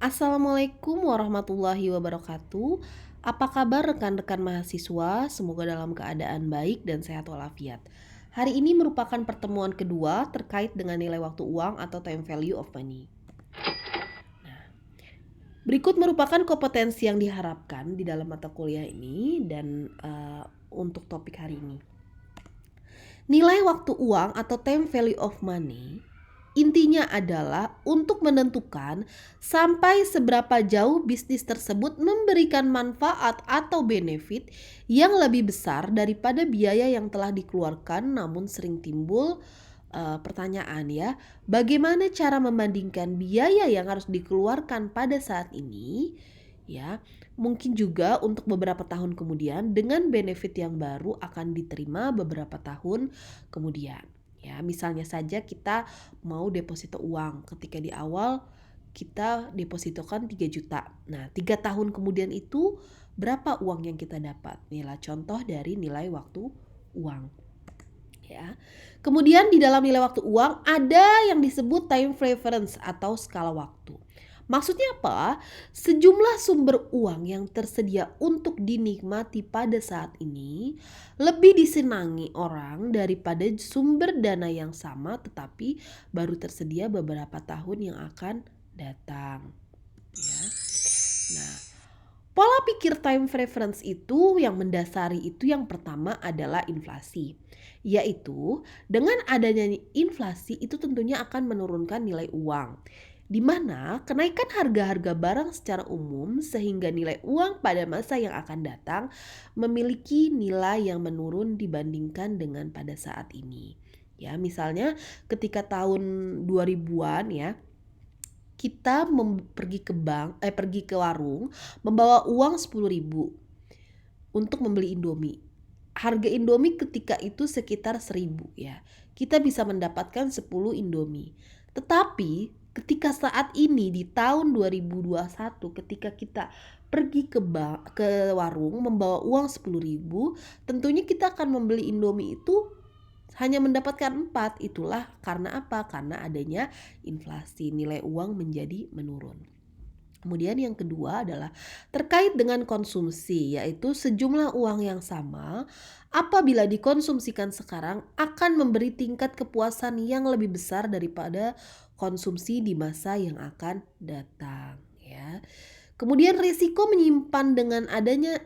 Assalamualaikum warahmatullahi wabarakatuh. Apa kabar rekan-rekan mahasiswa? Semoga dalam keadaan baik dan sehat walafiat. Hari ini merupakan pertemuan kedua terkait dengan nilai waktu uang atau time value of money. Berikut merupakan kompetensi yang diharapkan di dalam mata kuliah ini dan untuk topik hari ini. Nilai waktu uang atau time value of money intinya adalah untuk menentukan sampai seberapa jauh bisnis tersebut memberikan manfaat atau benefit yang lebih besar daripada biaya yang telah dikeluarkan. Namun sering timbul pertanyaan ya, bagaimana cara membandingkan biaya yang harus dikeluarkan pada saat ini ya, mungkin juga untuk beberapa tahun kemudian dengan benefit yang baru akan diterima beberapa tahun kemudian. Ya, misalnya saja kita mau deposito uang, ketika di awal kita depositokan 3 juta. Nah, 3 tahun kemudian itu berapa uang yang kita dapat? Inilah contoh dari nilai waktu uang. Ya. Kemudian di dalam nilai waktu uang ada yang disebut time preference atau skala waktu. Maksudnya apa? Sejumlah sumber uang yang tersedia untuk dinikmati pada saat ini lebih disenangi orang daripada sumber dana yang sama tetapi baru tersedia beberapa tahun yang akan datang. Ya. Nah, pola pikir time preference itu yang mendasari itu yang pertama adalah inflasi. Yaitu dengan adanya inflasi itu tentunya akan menurunkan nilai uang, di mana kenaikan harga-harga barang secara umum sehingga nilai uang pada masa yang akan datang memiliki nilai yang menurun dibandingkan dengan pada saat ini. Ya, misalnya ketika tahun 2000-an ya, kita pergi ke warung membawa uang 10.000 untuk membeli Indomie. Harga Indomie ketika itu sekitar 1.000 ya. Kita bisa mendapatkan 10 Indomie. Tetapi ketika saat ini di tahun 2021 ketika kita pergi ke warung membawa uang 10.000, tentunya kita akan membeli Indomie itu hanya mendapatkan 4. Itulah karena apa? Karena adanya inflasi, nilai uang menjadi menurun. Kemudian yang kedua adalah terkait dengan konsumsi, yaitu sejumlah uang yang sama apabila dikonsumsikan sekarang akan memberi tingkat kepuasan yang lebih besar daripada konsumsi di masa yang akan datang ya. Kemudian resiko menyimpan dengan adanya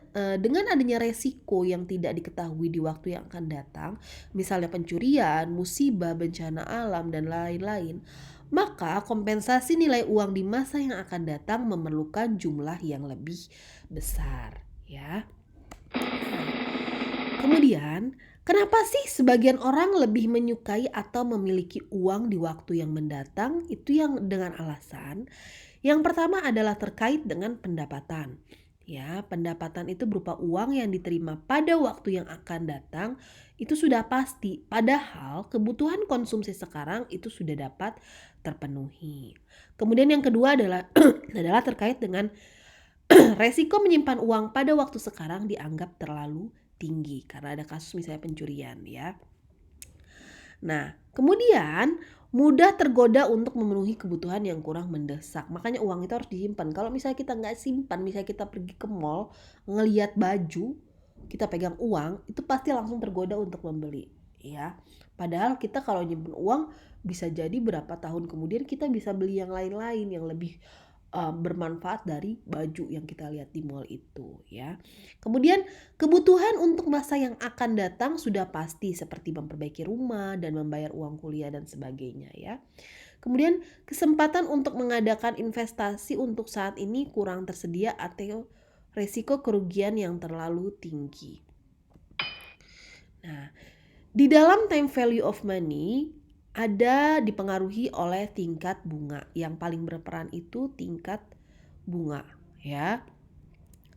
resiko yang tidak diketahui di waktu yang akan datang, misalnya pencurian, musibah, bencana alam dan lain-lain. Maka kompensasi nilai uang di masa yang akan datang memerlukan jumlah yang lebih besar ya. Kemudian, kenapa sih sebagian orang lebih menyukai atau memiliki uang di waktu yang mendatang? Itu yang dengan alasan yang pertama adalah terkait dengan pendapatan. Ya, pendapatan itu berupa uang yang diterima pada waktu yang akan datang itu sudah pasti. Padahal kebutuhan konsumsi sekarang itu sudah dapat terpenuhi. Kemudian yang kedua adalah adalah terkait dengan resiko menyimpan uang pada waktu sekarang dianggap terlalu tinggi karena ada kasus misalnya pencurian ya. Nah, kemudian mudah tergoda untuk memenuhi kebutuhan yang kurang mendesak. Makanya uang itu harus disimpan. Kalau misalnya kita nggak simpan, misalnya kita pergi ke mall, ngelihat baju, kita pegang uang, itu pasti langsung tergoda untuk membeli. Ya, padahal kita kalau nyimpen uang bisa jadi berapa tahun kemudian kita bisa beli yang lain-lain yang lebih bermanfaat dari baju yang kita lihat di mall itu ya. Kemudian kebutuhan untuk masa yang akan datang sudah pasti seperti memperbaiki rumah dan membayar uang kuliah dan sebagainya ya. Kemudian kesempatan untuk mengadakan investasi untuk saat ini kurang tersedia atau resiko kerugian yang terlalu tinggi. Nah, di dalam time value of money ada dipengaruhi oleh tingkat bunga. Yang paling berperan itu tingkat bunga ya.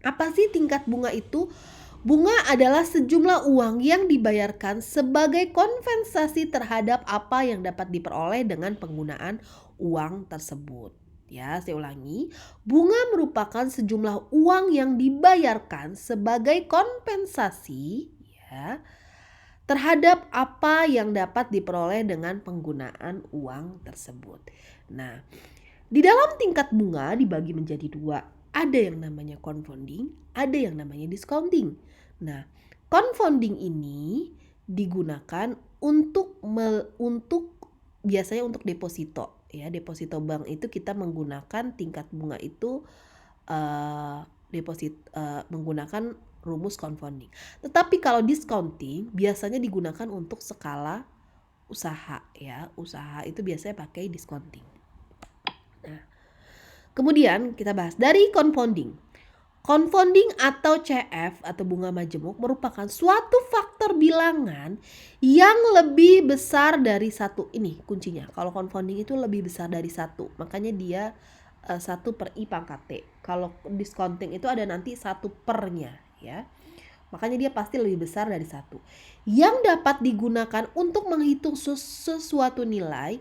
Apa sih tingkat bunga itu? Bunga adalah sejumlah uang yang dibayarkan sebagai kompensasi terhadap apa yang dapat diperoleh dengan penggunaan uang tersebut. Ya, saya ulangi. Bunga merupakan sejumlah uang yang dibayarkan sebagai kompensasi ya terhadap apa yang dapat diperoleh dengan penggunaan uang tersebut. Nah, Di dalam tingkat bunga dibagi menjadi dua. Ada yang namanya confounding, ada yang namanya discounting. Nah, confounding ini digunakan untuk biasanya untuk deposito ya. Deposito bank itu kita menggunakan tingkat bunga itu menggunakan rumus confounding. Tetapi kalau discounting biasanya digunakan untuk skala usaha ya. Usaha itu biasanya pakai discounting. Nah, kemudian kita bahas dari confounding. Confounding atau CF atau bunga majemuk merupakan suatu faktor bilangan yang lebih besar dari satu. Ini kuncinya. Kalau confounding itu lebih besar dari satu, makanya dia 1 per I pangkat T. Kalau discounting itu ada nanti 1 pernya ya. Makanya dia pasti lebih besar dari satu. Yang dapat digunakan untuk menghitung sesuatu nilai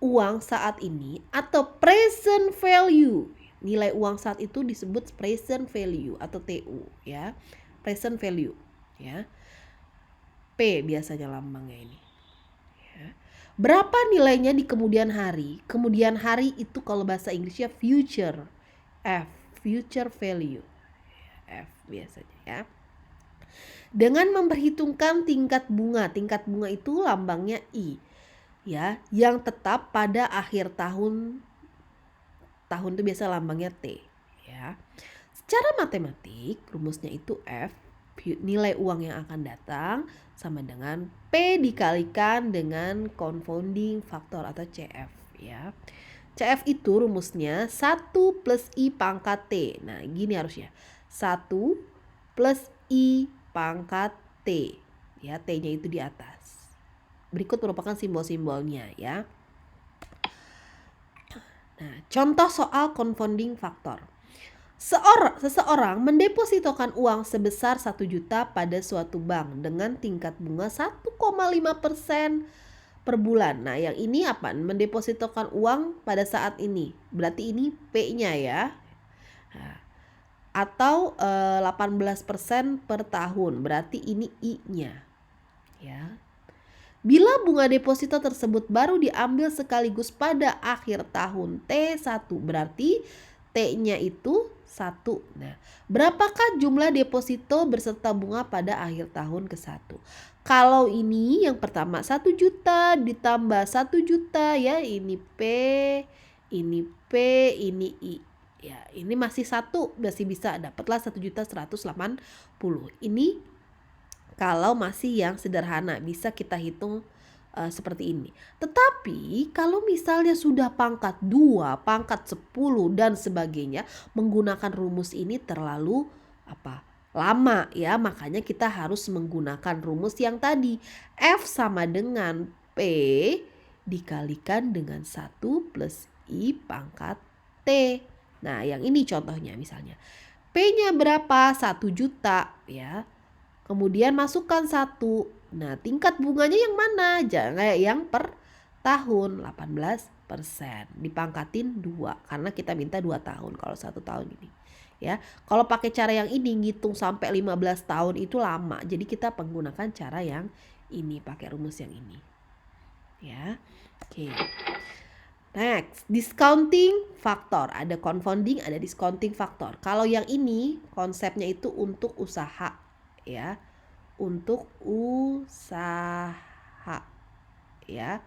uang saat ini atau present value. Nilai uang saat itu disebut present value atau TU ya. Present value ya. P biasanya lambangnya ini. Ya. Berapa nilainya di kemudian hari? Kemudian hari itu kalau bahasa Inggrisnya future. F, future value. F biasanya ya. Dengan memperhitungkan tingkat bunga. Tingkat bunga itu lambangnya I. Ya, yang tetap pada akhir tahun itu biasa lambangnya T ya. Secara matematik rumusnya itu F, nilai uang yang akan datang, sama dengan P dikalikan dengan confounding factor atau CF ya. CF itu rumusnya 1 plus I pangkat T. Nah gini harusnya 1 plus I pangkat T ya, T nya itu di atas. Berikut merupakan simbol-simbolnya ya. Nah, contoh soal confounding factor. Seseorang mendepositokan uang sebesar 1 juta pada suatu bank dengan tingkat bunga 1,5% per bulan. Nah, yang ini apa? Mendepositokan uang pada saat ini. Berarti ini P-nya ya. Nah, atau 18% per tahun. Berarti ini I-nya. Ya. Bila bunga deposito tersebut baru diambil sekaligus pada akhir tahun T1, berarti T-nya itu 1. Nah, berapakah jumlah deposito berserta bunga pada akhir tahun ke-1? Kalau ini yang pertama 1 juta ditambah 1 juta ya, ini P, ini P, ini I. Ya, ini masih 1, masih bisa dapatlah 1.180.000. Ini kalau masih yang sederhana bisa kita hitung seperti ini. Tetapi kalau misalnya sudah pangkat 2, pangkat 10 dan sebagainya, menggunakan rumus ini terlalu lama ya. Makanya kita harus menggunakan rumus yang tadi. F sama dengan P dikalikan dengan 1 plus I pangkat T. Nah yang ini contohnya misalnya. P-nya berapa? 1 juta ya. Kemudian masukkan 1. Nah, tingkat bunganya yang mana? Jangan yang per tahun 18%. Dipangkatin 2 karena kita minta 2 tahun kalau 1 tahun ini. Ya. Kalau pakai cara yang ini ngitung sampai 15 tahun itu lama. Jadi kita menggunakan cara yang ini, pakai rumus yang ini. Ya. Oke. Next, discounting factor. Ada confounding, ada discounting factor. Kalau yang ini konsepnya itu untuk usaha ya, untuk usaha ya.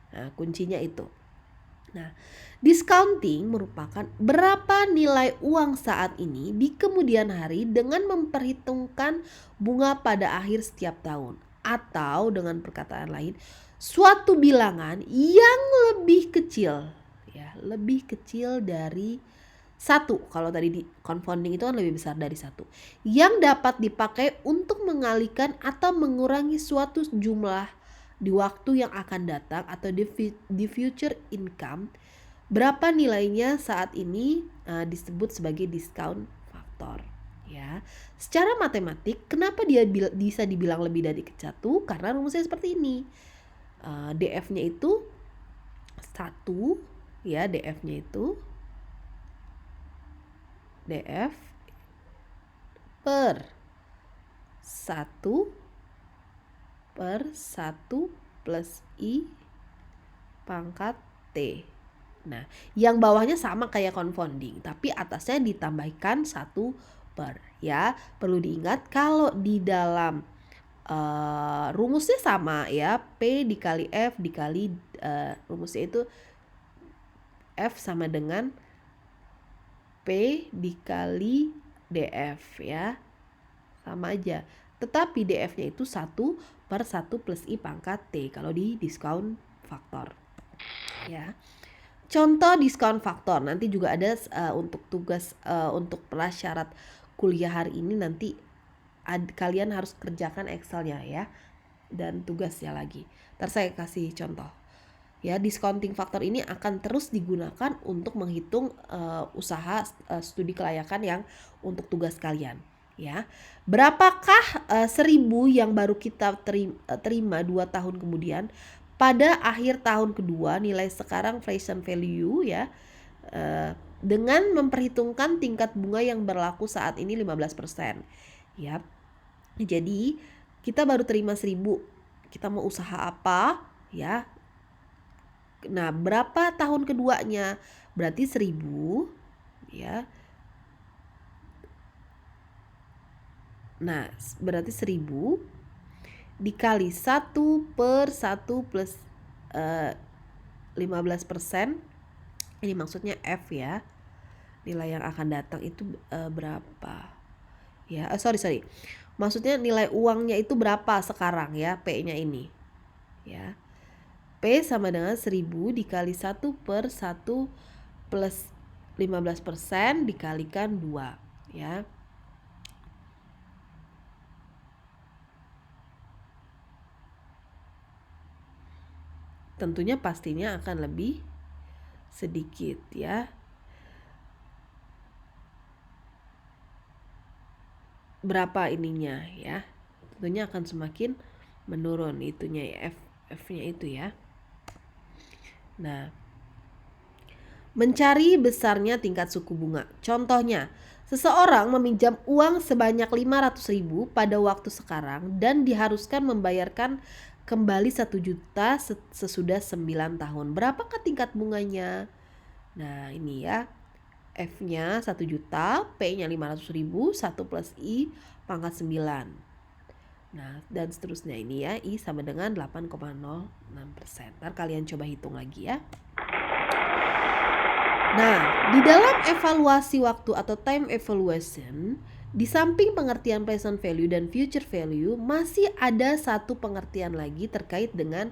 Nah, kuncinya itu. Nah, discounting merupakan berapa nilai uang saat ini di kemudian hari dengan memperhitungkan bunga pada akhir setiap tahun, atau dengan perkataan lain suatu bilangan yang lebih kecil ya, lebih kecil dari 1. Kalau tadi di confounding itu kan lebih besar dari 1. Yang dapat dipakai untuk mengalihkan atau mengurangi suatu jumlah di waktu yang akan datang atau di future income. Berapa nilainya saat ini disebut sebagai discount factor ya. Secara matematik kenapa dia bisa dibilang lebih dari 1? Karena rumusnya seperti ini. DF-nya itu 1 ya, DF-nya itu DF per 1 per 1 plus I pangkat T Nah, yang bawahnya sama kayak confounding, tapi atasnya ditambahkan 1 per ya. Perlu diingat kalau di dalam rumusnya sama ya, P dikali F dikali rumusnya itu F sama dengan P dikali DF ya. Sama aja. Tetapi DF-nya itu 1 per 1 plus I pangkat T kalau di discount faktor. Ya. Contoh diskon faktor nanti juga ada untuk tugas untuk prasyarat kuliah hari ini nanti kalian harus kerjakan Excel-nya ya dan tugasnya lagi. Ntar saya kasih contoh. Ya, discounting faktor ini akan terus digunakan untuk menghitung usaha studi kelayakan yang untuk tugas kalian. Ya, berapakah 1.000 yang baru kita terima 2 tahun kemudian? Pada akhir tahun kedua nilai sekarang present value ya dengan memperhitungkan tingkat bunga yang berlaku saat ini 15%. Ya. Jadi kita baru terima 1.000. Kita mau usaha apa ya? Nah, berapa tahun keduanya? Berarti 1.000 ya. Nah, berarti 1.000 dikali 1 per 1 plus 15%. Ini maksudnya F ya. Nilai yang akan datang itu berapa? Ya, sorry. Maksudnya nilai uangnya itu berapa sekarang ya, P-nya ini. Ya. P sama dengan 1.000 dikali 1 per 1 plus 15% dikalikan 2 ya. Tentunya pastinya akan lebih sedikit ya. Berapa ininya ya. Tentunya akan semakin menurun itunya ya, F-nya itu ya. Nah, mencari besarnya tingkat suku bunga. Contohnya, seseorang meminjam uang sebanyak 500.000 pada waktu sekarang dan diharuskan membayarkan kembali 1 juta sesudah 9 tahun. Berapakah tingkat bunganya? Nah, ini ya. F-nya 1 juta, P-nya 500.000, 1 plus I pangkat 9. Nah, dan seterusnya ini ya, I sama dengan 8,06%. Ntar kalian coba hitung lagi ya. Nah, di dalam evaluasi waktu atau time evaluation, di samping pengertian present value dan future value, masih ada satu pengertian lagi terkait dengan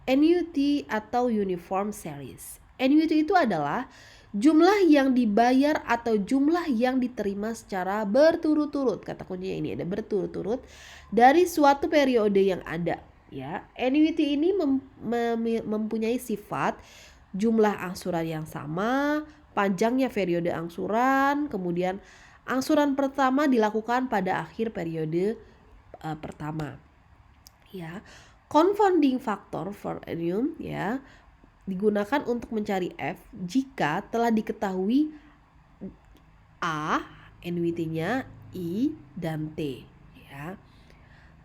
annuity atau uniform series. Annuity itu adalah jumlah yang dibayar atau jumlah yang diterima secara berturut-turut. Kata kuncinya ini ada berturut-turut dari suatu periode yang ada. Ya, annuity ini mempunyai sifat jumlah angsuran yang sama, panjangnya periode angsuran, kemudian angsuran pertama dilakukan pada akhir periode pertama. Ya, confounding factor for annum ya digunakan untuk mencari F jika telah diketahui A, annuity-nya, I, dan T ya.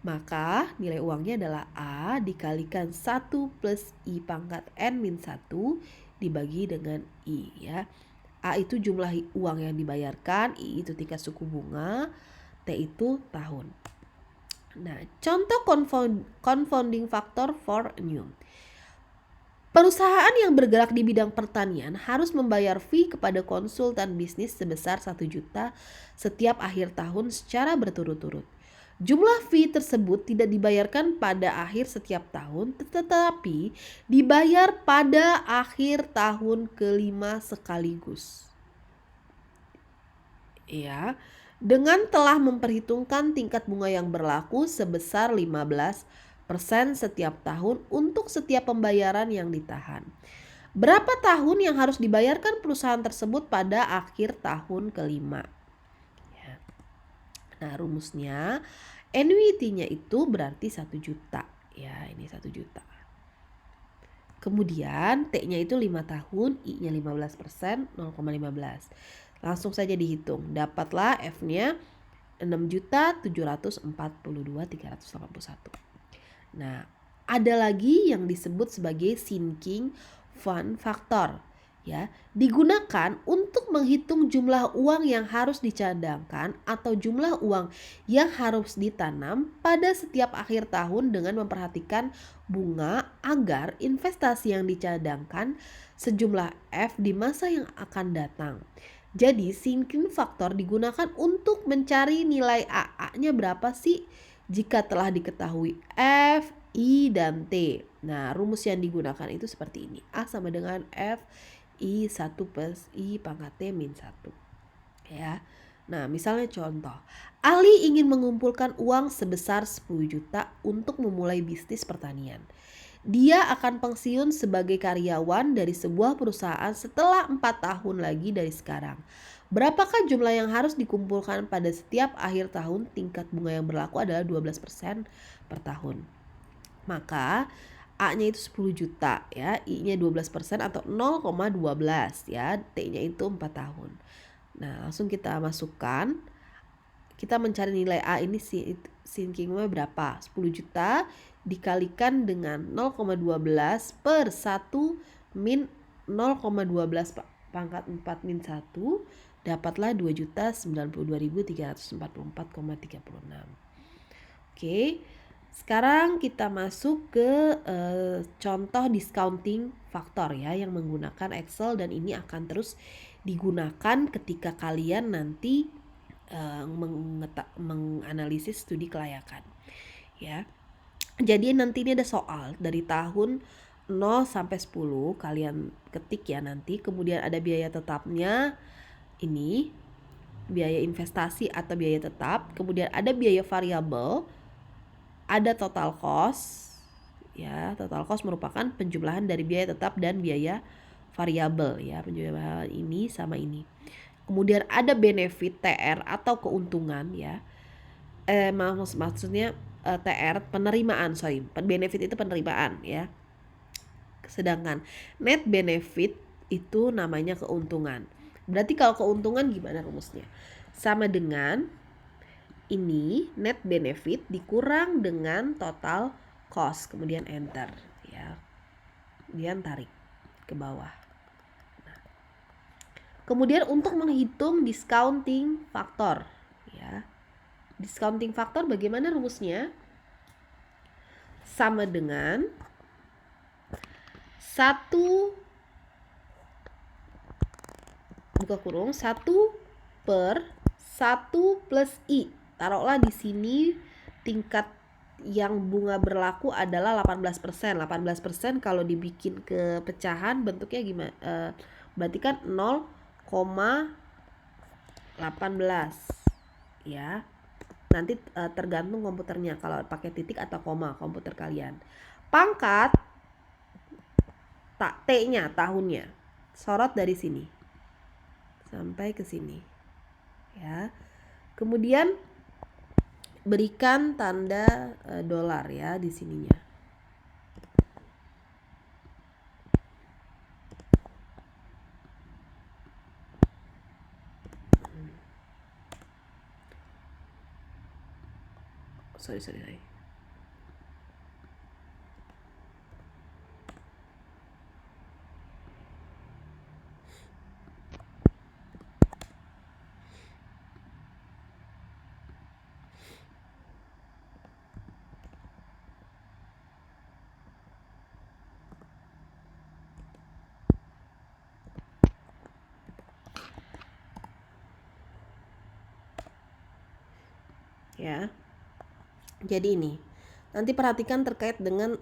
Maka nilai uangnya adalah A dikalikan 1 plus I pangkat N min 1 dibagi dengan I ya. A itu jumlah uang yang dibayarkan, I itu tingkat suku bunga, T itu tahun. Nah, contoh confounding factor for annum. Perusahaan yang bergerak di bidang pertanian harus membayar fee kepada konsultan bisnis sebesar 1 juta setiap akhir tahun secara berturut-turut. Jumlah fee tersebut tidak dibayarkan pada akhir setiap tahun, tetapi dibayar pada akhir tahun kelima sekaligus. Ya, dengan telah memperhitungkan tingkat bunga yang berlaku sebesar 15% setiap tahun untuk setiap pembayaran yang ditahan. Berapa tahun yang harus dibayarkan perusahaan tersebut pada akhir tahun kelima? Ya. Nah, rumusnya annuity-nya itu berarti 1 juta. Ya, ini 1 juta. Kemudian T-nya itu 5 tahun, I-nya 15%, 0,15. Langsung saja dihitung. Dapatlah F-nya 6.742.381. Nah, ada lagi yang disebut sebagai sinking fund factor. ya, digunakan untuk menghitung jumlah uang yang harus dicadangkan atau jumlah uang yang harus ditanam pada setiap akhir tahun dengan memperhatikan bunga agar investasi yang dicadangkan sejumlah F di masa yang akan datang. Jadi sinking factor digunakan untuk mencari nilai AA-nya berapa sih jika telah diketahui F, I, dan T. Nah, rumus yang digunakan itu seperti ini. A sama dengan F I1 plus I pangkat T min 1. Ya. Nah, misalnya contoh. Ali ingin mengumpulkan uang sebesar 10 juta untuk memulai bisnis pertanian. Dia akan pensiun sebagai karyawan dari sebuah perusahaan setelah 4 tahun lagi dari sekarang. Berapakah jumlah yang harus dikumpulkan pada setiap akhir tahun? Tingkat bunga yang berlaku adalah 12% per tahun. Maka A-nya itu 10 juta ya, I-nya 12% atau 0,12 ya, T-nya itu 4 tahun. Nah, langsung kita masukkan. Kita mencari nilai A ini sinkingnya berapa? 10 juta dikalikan dengan 0,12 per 1 min 0,12 pangkat 4 min 1 dapatlah 2.092.344,36. Oke. Sekarang kita masuk ke contoh discounting factor ya yang menggunakan Excel, dan ini akan terus digunakan ketika kalian nanti menganalisis studi kelayakan ya. Jadi nanti ini ada soal dari tahun 0 sampai 10 kalian ketik ya nanti, kemudian ada biaya tetapnya, ini biaya investasi atau biaya tetap, kemudian ada biaya variabel, ada total cost ya. Total cost merupakan penjumlahan dari biaya tetap dan biaya variabel ya, penjumlahan ini sama ini. Kemudian ada benefit TR atau keuntungan ya. Maksudnya TR penerimaan, benefit itu penerimaan ya. Sedangkan net benefit itu namanya keuntungan. Berarti kalau keuntungan gimana rumusnya? Sama dengan ini net benefit dikurang dengan total cost, kemudian enter ya. Kemudian tarik ke bawah. Nah. Kemudian untuk menghitung discounting factor ya. Discounting factor bagaimana rumusnya? Sama dengan 1 buka kurung 1 per 1 plus I. Taruhlah di sini tingkat yang bunga berlaku adalah 18%. 18% kalau dibikin ke pecahan bentuknya gimana? Berarti kan 0,18 ya. Nanti tergantung komputernya, kalau pakai titik atau koma komputer kalian. Pangkat T-nya tahunnya. Sorot dari sini sampai ke sini ya. Kemudian berikan tanda dolar ya di sininya. Sorry. Ya. Jadi ini. Nanti perhatikan terkait dengan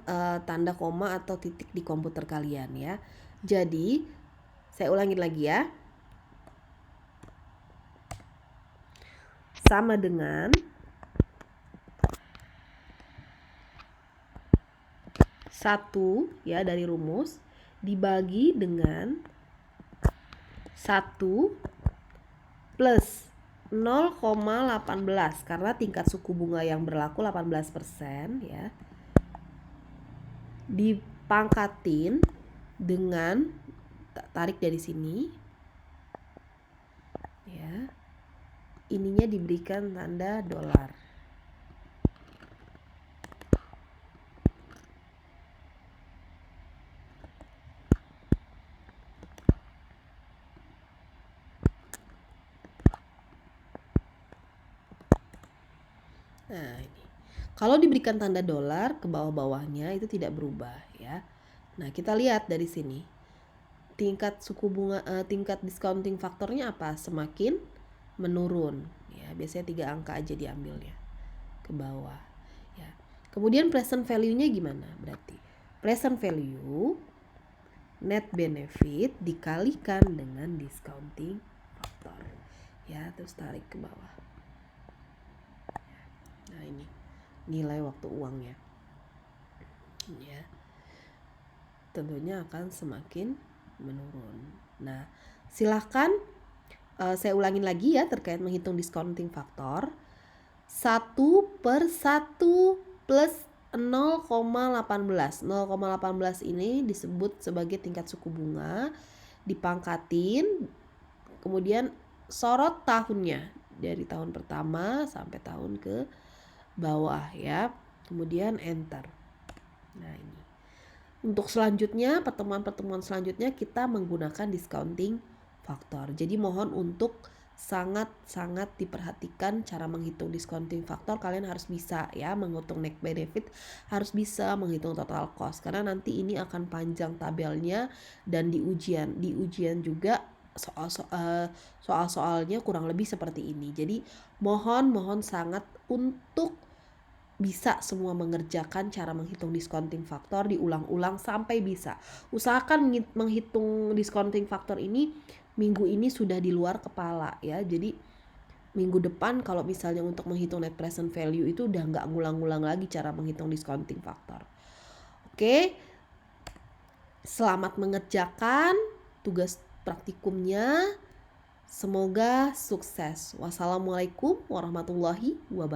tanda koma atau titik di komputer kalian ya. Jadi saya ulangin lagi ya. Sama dengan 1 ya dari rumus dibagi dengan 1 plus 0,18 karena tingkat suku bunga yang berlaku 18% ya. Dipangkatin dengan tarik dari sini ya. Ininya diberikan tanda dolar. Nah, ini. Kalau diberikan tanda dolar ke bawah-bawahnya itu tidak berubah ya. Nah, kita lihat dari sini. Tingkat suku bunga tingkat discounting faktornya apa? Semakin menurun ya. Biasanya 3 angka aja diambilnya ke bawah ya. Kemudian present value-nya gimana? Berarti present value net benefit dikalikan dengan discounting faktor ya, terus tarik ke bawah. Nah, ini nilai waktu uangnya ya, tentunya akan semakin menurun. Nah, silahkan saya ulangin lagi ya terkait menghitung discounting faktor. 1/1 plus 0,18. 0,18 ini disebut sebagai tingkat suku bunga, dipangkatin, kemudian sorot tahunnya dari tahun pertama sampai tahun ke bawah ya, kemudian enter. Nah, ini untuk selanjutnya, pertemuan-pertemuan selanjutnya kita menggunakan discounting faktor. Jadi mohon untuk sangat-sangat diperhatikan cara menghitung discounting faktor. Kalian harus bisa ya menghitung net benefit, harus bisa menghitung total cost, karena nanti ini akan panjang tabelnya, dan di ujian juga soal-soalnya kurang lebih seperti ini. Jadi mohon sangat untuk bisa semua mengerjakan cara menghitung discounting faktor, diulang-ulang sampai bisa. Usahakan menghitung discounting faktor ini minggu ini sudah di luar kepala ya. Jadi minggu depan kalau misalnya untuk menghitung net present value itu udah nggak ngulang-ngulang lagi cara menghitung discounting faktor. Oke, selamat mengerjakan tugas praktikumnya. Semoga sukses. Wassalamualaikum warahmatullahi wabarakatuh.